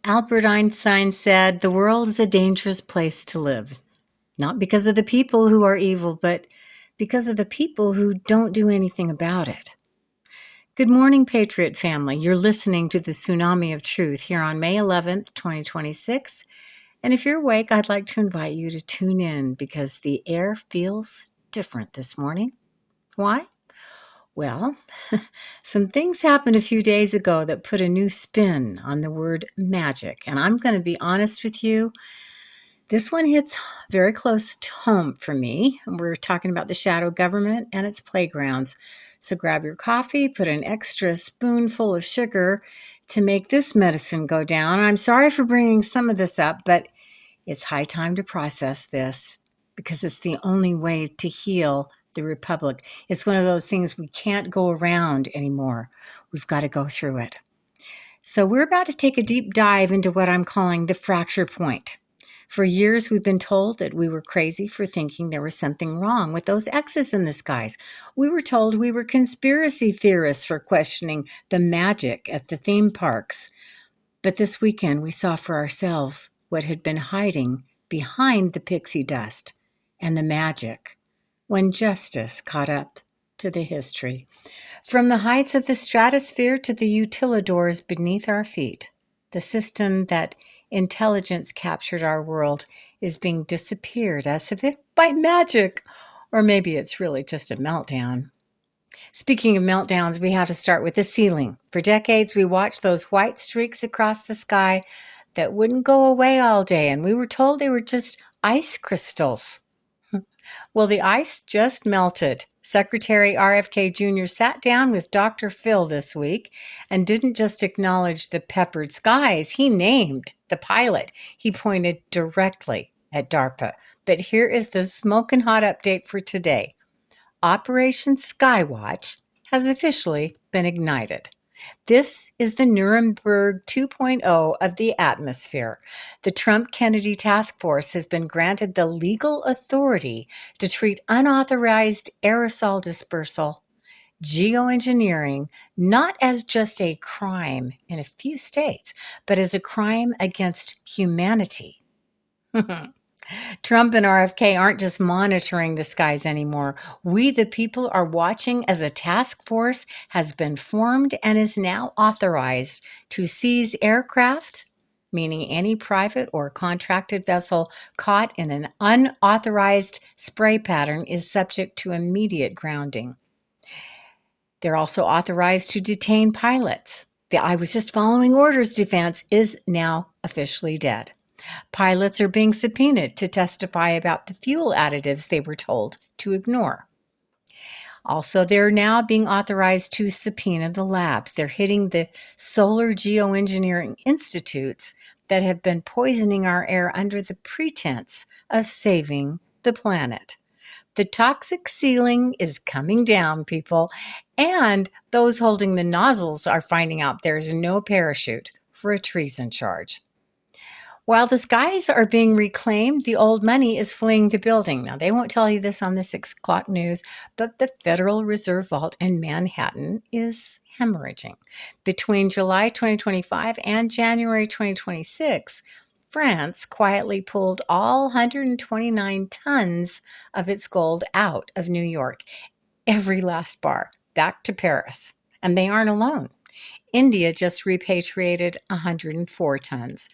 Albert Einstein said, "The world is a dangerous place to live, not because of the people who are evil, but because of the people who don't do anything about it." Good morning, Patriot family. You're listening to the Tsunami of Truth here on May 11th, 2026. And if you're awake, I'd like to invite you to tune in because the air feels different this morning. Why? Well, some things happened a few days ago that put a new spin on the word magic. And I'm going to be honest with you, this one hits very close to home for me. We're talking about the shadow government and its playgrounds. So grab your coffee, put an extra spoonful of sugar to make this medicine go down. I'm sorry for bringing some of this up, but it's high time to process this because it's the only way to heal the Republic. It's one of those things we can't go around anymore. We've got to go through it. So we're about to take a deep dive into what I'm calling the fracture point. For years, we've been told that we were crazy for thinking there was something wrong with those X's in the skies. We were told we were conspiracy theorists for questioning the magic at the theme parks. But this weekend, we saw for ourselves what had been hiding behind the pixie dust and the magic when justice caught up to the history. From the heights of the stratosphere to the utilidors beneath our feet, the system that intelligence captured our world is being disappeared as if by magic, or maybe it's really just a meltdown. Speaking of meltdowns, we have to start with the ceiling. For decades, we watched those white streaks across the sky that wouldn't go away all day, and we were told they were just ice crystals. Well, the ice just melted. Secretary RFK Jr. sat down with Dr. Phil this week and didn't just acknowledge the peppered skies. He named the pilot. He pointed directly at DARPA. But here is the smoking hot update for today. Operation Skywatch has officially been ignited. This is the Nuremberg 2.0 of the atmosphere. The Trump-Kennedy Task Force has been granted the legal authority to treat unauthorized aerosol dispersal, geoengineering, not as just a crime in a few states, but as a crime against humanity. Trump and RFK aren't just monitoring the skies anymore. We, the people, are watching as a task force has been formed and is now authorized to seize aircraft, meaning any private or contracted vessel caught in an unauthorized spray pattern is subject to immediate grounding. They're also authorized to detain pilots. The "I was just following orders" defense is now officially dead. Pilots are being subpoenaed to testify about the fuel additives they were told to ignore. Also, they're now being authorized to subpoena the labs. They're hitting the solar geoengineering institutes that have been poisoning our air under the pretense of saving the planet. The toxic ceiling is coming down, people, and those holding the nozzles are finding out there's no parachute for a treason charge. While the skies are being reclaimed, the old money is fleeing the building. Now, they won't tell you this on the 6 o'clock news, but the Federal Reserve Vault in Manhattan is hemorrhaging. Between July 2025 and January 2026, France quietly pulled all 129 tons of its gold out of New York, every last bar, back to Paris. And they aren't alone. India just repatriated 104 tons.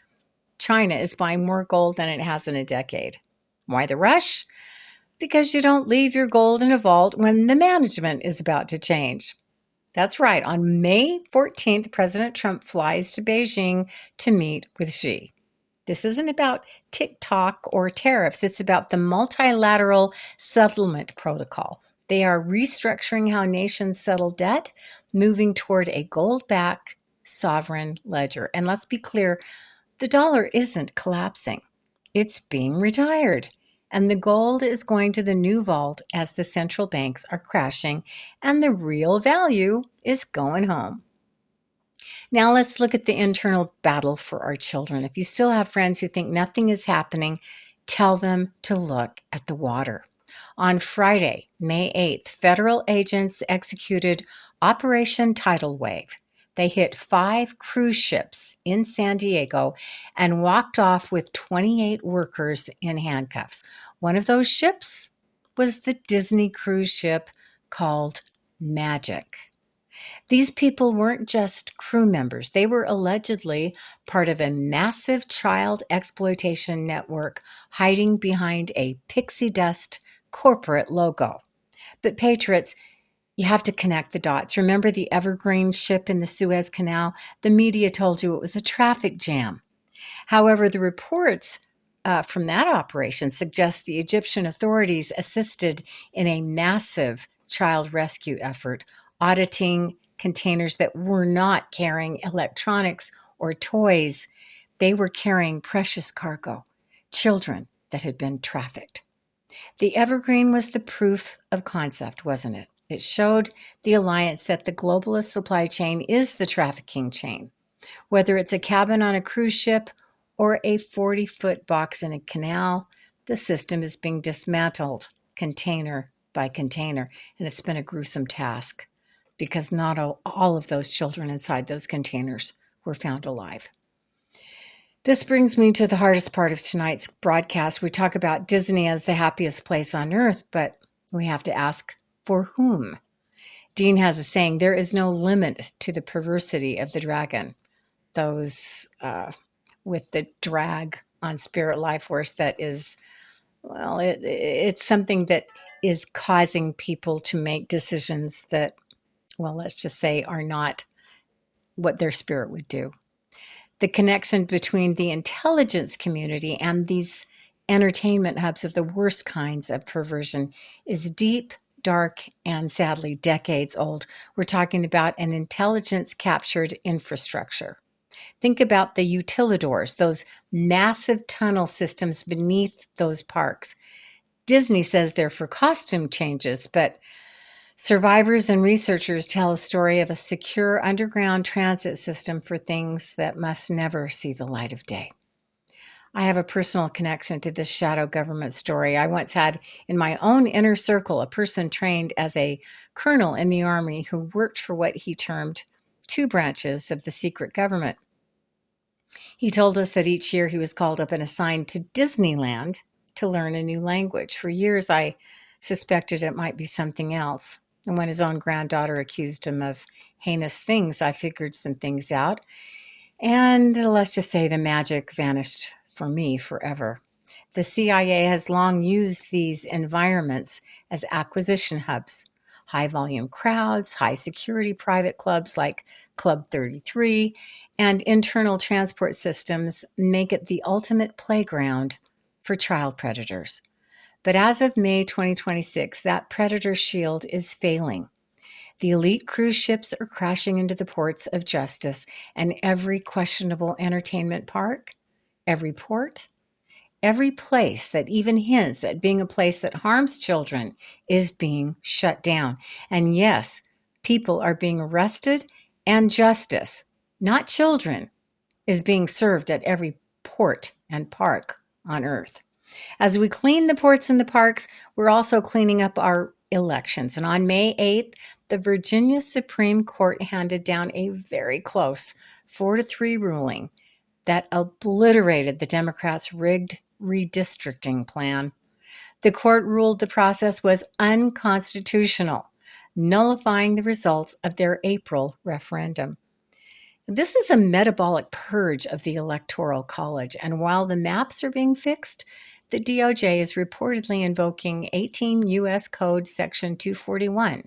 China is buying more gold than it has in a decade. Why the rush? Because you don't leave your gold in a vault when the management is about to change. That's right. On May 14th, President Trump flies to Beijing to meet with Xi. This isn't about TikTok or tariffs. It's about the multilateral settlement protocol. They are restructuring how nations settle debt, moving toward a gold-backed sovereign ledger. And let's be clear, the dollar isn't collapsing. It's being retired. And the gold is going to the new vault as the central banks are crashing and the real value is going home. Now let's look at the internal battle for our children. If you still have friends who think nothing is happening, tell them to look at the water. On Friday, May 8th, federal agents executed Operation Tidal Wave. They hit 5 cruise ships in San Diego and walked off with 28 workers in handcuffs. One of those ships was the Disney cruise ship called Magic. These people weren't just crew members. They were allegedly part of a massive child exploitation network hiding behind a pixie dust corporate logo. But patriots, you have to connect the dots. Remember the Evergreen ship in the Suez Canal? The media told you it was a traffic jam. However, the reports from that operation suggest the Egyptian authorities assisted in a massive child rescue effort, auditing containers that were not carrying electronics or toys. They were carrying precious cargo, children that had been trafficked. The Evergreen was the proof of concept, wasn't it? It showed the alliance that the globalist supply chain is the trafficking chain. Whether it's a cabin on a cruise ship or a 40-foot box in a canal, the system is being dismantled container by container, and it's been a gruesome task because not all of those children inside those containers were found alive. This brings me to the hardest part of tonight's broadcast. We talk about Disney as the happiest place on earth, but we have to ask, for whom? Dean has a saying, there is no limit to the perversity of the dragon. Those with the drag on Spirit Life Force, that is, well, it's something that is causing people to make decisions that, well, let's just say are not what their spirit would do. The connection between the intelligence community and these entertainment hubs of the worst kinds of perversion is deep, dark, and sadly decades old. We're talking about an intelligence-captured infrastructure. Think about the utilidors, those massive tunnel systems beneath those parks. Disney says they're for costume changes, but survivors and researchers tell a story of a secure underground transit system for things that must never see the light of day. I have a personal connection to this shadow government story. I once had in my own inner circle a person trained as a colonel in the Army who worked for what he termed 2 branches of the secret government. He told us that each year he was called up and assigned to Disneyland to learn a new language. For years, I suspected it might be something else. And when his own granddaughter accused him of heinous things, I figured some things out. And let's just say the magic vanished for me forever. The CIA has long used these environments as acquisition hubs. High-volume crowds, high-security private clubs like Club 33, and internal transport systems make it the ultimate playground for child predators. But as of May 2026, that predator shield is failing. The elite cruise ships are crashing into the ports of justice, and every questionable entertainment park, every port, every place that even hints at being a place that harms children is being shut down. And yes, people are being arrested, and justice, not children, is being served at every port and park on Earth. As we clean the ports and the parks, we're also cleaning up our elections. And on May 8th, the Virginia Supreme Court handed down a very close 4-3 ruling that obliterated the Democrats' rigged redistricting plan. The court ruled the process was unconstitutional, nullifying the results of their April referendum. This is a metabolic purge of the Electoral College, and while the maps are being fixed, the DOJ is reportedly invoking 18 U.S. Code Section 241,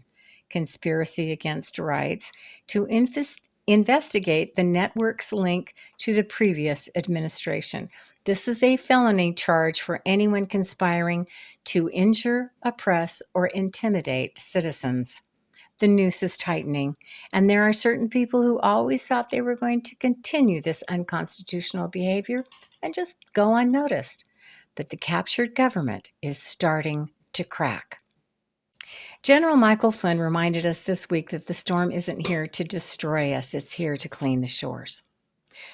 Conspiracy Against Rights, to investigate the network's link to the previous administration. This is a felony charge for anyone conspiring to injure, oppress, or intimidate citizens. The noose is tightening, and there are certain people who always thought they were going to continue this unconstitutional behavior and just go unnoticed. But the captured government is starting to crack. General Michael Flynn reminded us this week that the storm isn't here to destroy us, it's here to clean the shores.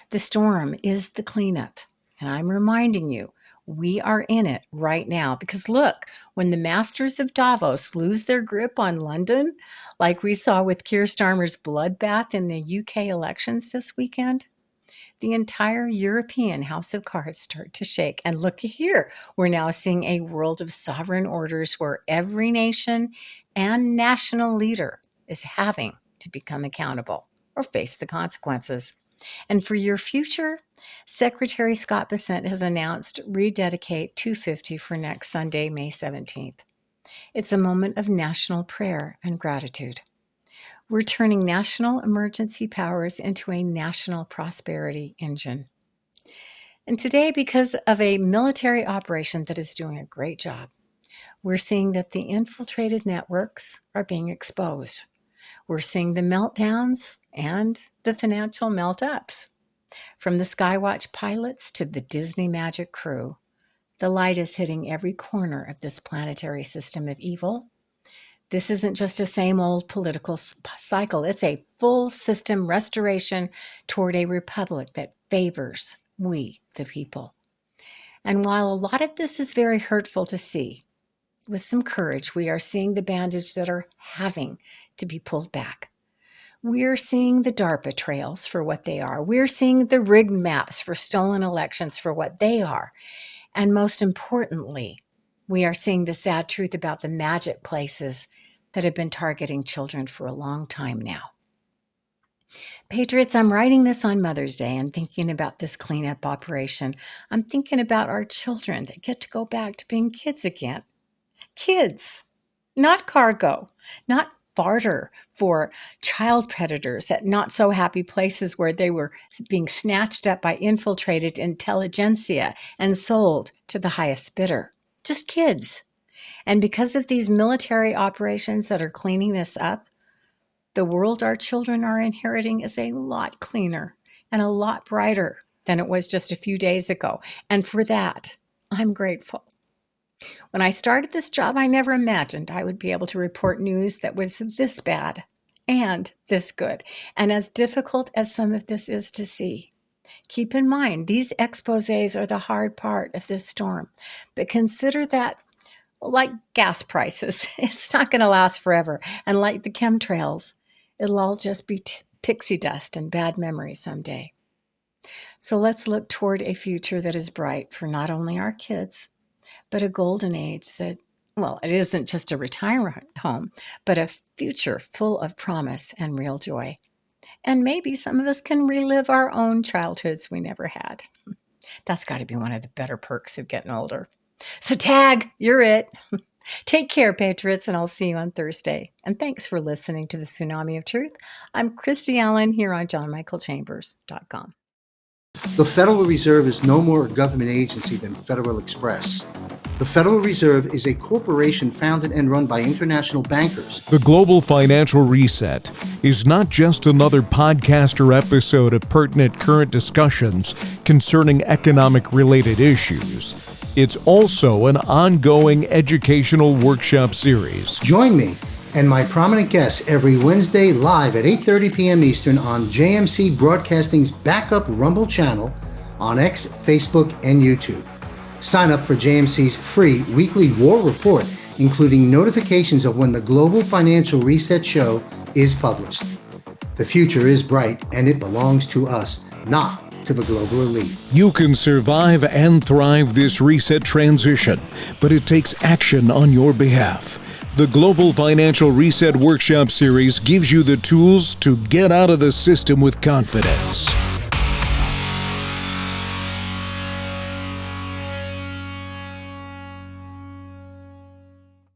The storm is the cleanup, and I'm reminding you, We are in it right now because look, when the masters of Davos lose their grip on London, like we saw with Keir Starmer's bloodbath in the UK elections this weekend, the entire European house of cards start to shake. And look here, we're now seeing a world of sovereign orders where every nation and national leader is having to become accountable or face the consequences. And for your future, Secretary Scott Bessent has announced Rededicate 250 for next Sunday, May 17th. It's a moment of national prayer and gratitude. We're turning national emergency powers into a national prosperity engine. And today, because of a military operation that is doing a great job, we're seeing that the infiltrated networks are being exposed. We're seeing the meltdowns and the financial melt-ups. From the Skywatch pilots to the Disney Magic crew, the light is hitting every corner of this planetary system of evil. This isn't just a same old political cycle. It's a full system restoration toward a republic that favors we, the people. And while a lot of this is very hurtful to see, with some courage, we are seeing the bandage that are having to be pulled back. We're seeing the DARPA trails for what they are. We're seeing the rigged maps for stolen elections for what they are. And most importantly, we are seeing the sad truth about the magic places that have been targeting children for a long time now. Patriots, I'm writing this on Mother's Day and thinking about this cleanup operation. I'm thinking about our children that get to go back to being kids again. Kids, not cargo, not barter for child predators at not so happy places where they were being snatched up by infiltrated intelligentsia and sold to the highest bidder. Just kids. And because of these military operations that are cleaning this up, the world our children are inheriting is a lot cleaner and a lot brighter than it was just a few days ago. And for that, I'm grateful. When I started this job, I never imagined I would be able to report news that was this bad and this good, and as difficult as some of this is to see. Keep in mind, these exposés are the hard part of this storm, but consider that, like gas prices, it's not going to last forever, and like the chemtrails, it'll all just be pixie dust and bad memories someday. So let's look toward a future that is bright for not only our kids, but a golden age that, well, it isn't just a retirement home, but a future full of promise and real joy. And maybe some of us can relive our own childhoods we never had. That's got to be one of the better perks of getting older. So tag, you're it. Take care, Patriots, and I'll see you on Thursday. And thanks for listening to the Tsunami of Truth. I'm Kristy Allen here on johnmichaelchambers.com. The Federal Reserve is no more a government agency than Federal Express. The Federal Reserve is a corporation founded and run by international bankers. The Global Financial Reset is not just another podcast or episode of pertinent current discussions concerning economic-related issues. It's also an ongoing educational workshop series. Join me and my prominent guests every Wednesday live at 8:30 p.m. Eastern on JMC Broadcasting's backup Rumble channel on X, Facebook, and YouTube. Sign up for JMC's free weekly war report, including notifications of when the Global Financial Reset show is published. The future is bright, and it belongs to us, not to the global elite. You can survive and thrive this reset transition, but it takes action on your behalf. The Global Financial Reset Workshop Series gives you the tools to get out of the system with confidence.